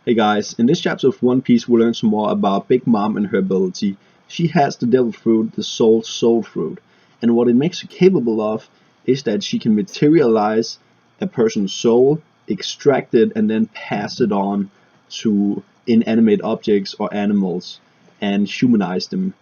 Hey guys, in this chapter of One Piece we'll learn some more about Big Mom and her ability. She has the devil fruit, the soul fruit, and what it makes her capable of is that she can materialize a person's soul, extract it, and then pass it on to inanimate objects or animals and humanize them.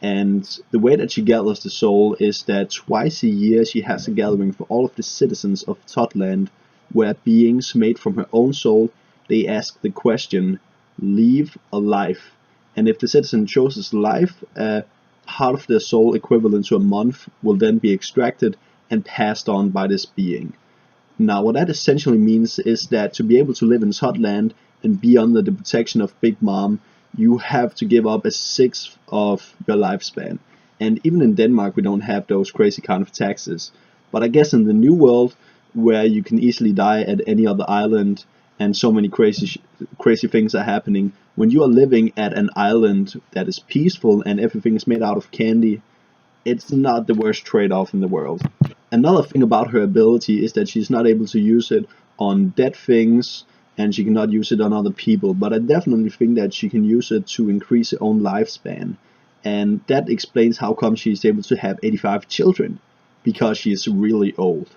And the way that she gathers the soul is that twice a year she has a gathering for all of the citizens of Totland, where beings made from her own soul, they ask the question, leave or life? And if the citizen chooses life, part of their soul equivalent to a month will then be extracted and passed on by this being. Now what that essentially means is that to be able to live in Totland and be under the protection of Big Mom, you have to give up a sixth of your lifespan. And even in Denmark we don't have those crazy kind of taxes. But I guess in the new world, where you can easily die at any other island and so many crazy things are happening, when you are living at an island that is peaceful and everything is made out of candy, it's not the worst trade-off in the world. Another thing about her ability is that she's not able to use it on dead things, and she cannot use it on other people, but I definitely think that she can use it to increase her own lifespan, and that explains how come she's able to have 85 children, because she is really old.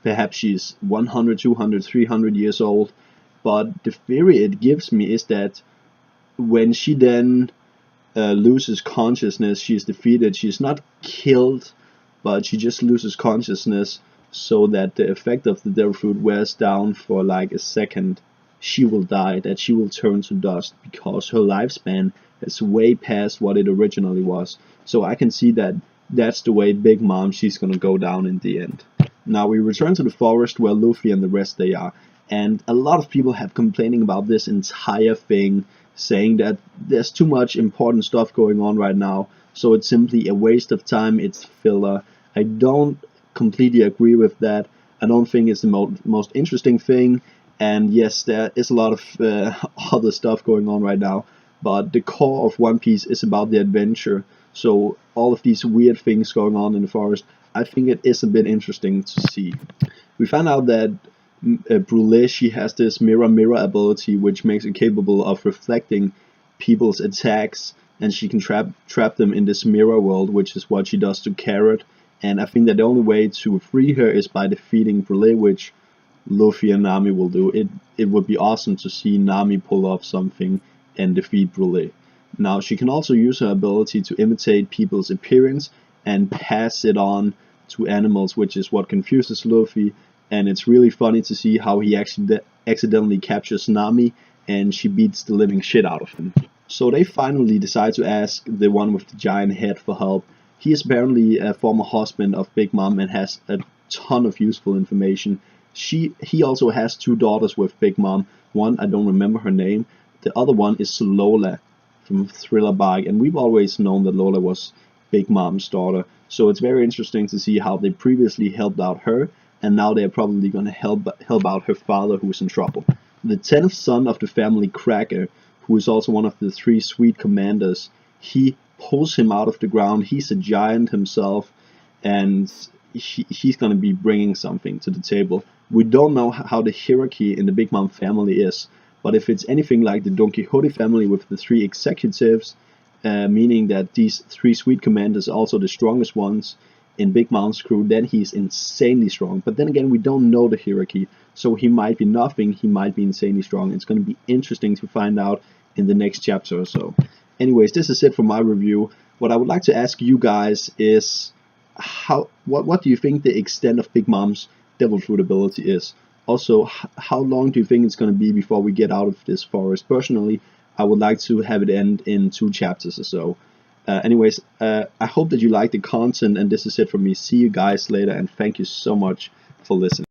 Perhaps she's 100, 200, 300 years old, but the theory it gives me is that when she then loses consciousness, she's defeated, she's not killed, but she just loses consciousness, so that the effect of the devil fruit wears down for like a second. She will die, that she will turn to dust, because her lifespan is way past what it originally was. So I can see that that's the way Big Mom, she's gonna go down in the end. Now we return to the forest where Luffy and the rest they are, and a lot of people have complaining about this entire thing, saying that there's too much important stuff going on right now, so it's simply a waste of time, it's filler. I don't completely agree with that. I don't think it's the most interesting thing. And yes, there is a lot of other stuff going on right now, but the core of One Piece is about the adventure. So all of these weird things going on in the forest, I think it is a bit interesting to see. We found out that Brûlé, she has this mirror ability, which makes her capable of reflecting people's attacks, and she can trap them in this mirror world, which is what she does to Carrot. And I think that the only way to free her is by defeating Brûlé, which Luffy and Nami will do. It would be awesome to see Nami pull off something and defeat Brûlé. Now she can also use her ability to imitate people's appearance and pass it on to animals, which is what confuses Luffy, and it's really funny to see how he actually accidentally captures Nami and she beats the living shit out of him. So they finally decide to ask the one with the giant head for help. He is apparently a former husband of Big Mom and has a ton of useful information. He also has two daughters with Big Mom. One, I don't remember her name. The other one is Lola from Thriller Bark, and we've always known that Lola was Big Mom's daughter. So it's very interesting to see how they previously helped out her, and now they're probably going to help out her father, who is in trouble. The 10th son of the family, Cracker, who is also one of the 3 sweet commanders, he pulls him out of the ground. He's a giant himself, and he's going to be bringing something to the table. We don't know how the hierarchy in the Big Mom family is, but if it's anything like the Don Quixote family with the 3 executives, meaning that these 3 sweet commanders are also the strongest ones in Big Mom's crew, then he's insanely strong. But then again, we don't know the hierarchy, so he might be nothing, he might be insanely strong. It's going to be interesting to find out in the next chapter or so. Anyways, this is it for my review. What I would like to ask you guys is, what do you think the extent of Big Mom's devil fruit ability is? Also, how long do you think it's going to be before we get out of this forest? Personally, I would like to have it end in 2 chapters or so. Anyways, I hope that you like the content, and this is it from me. See you guys later, and thank you so much for listening.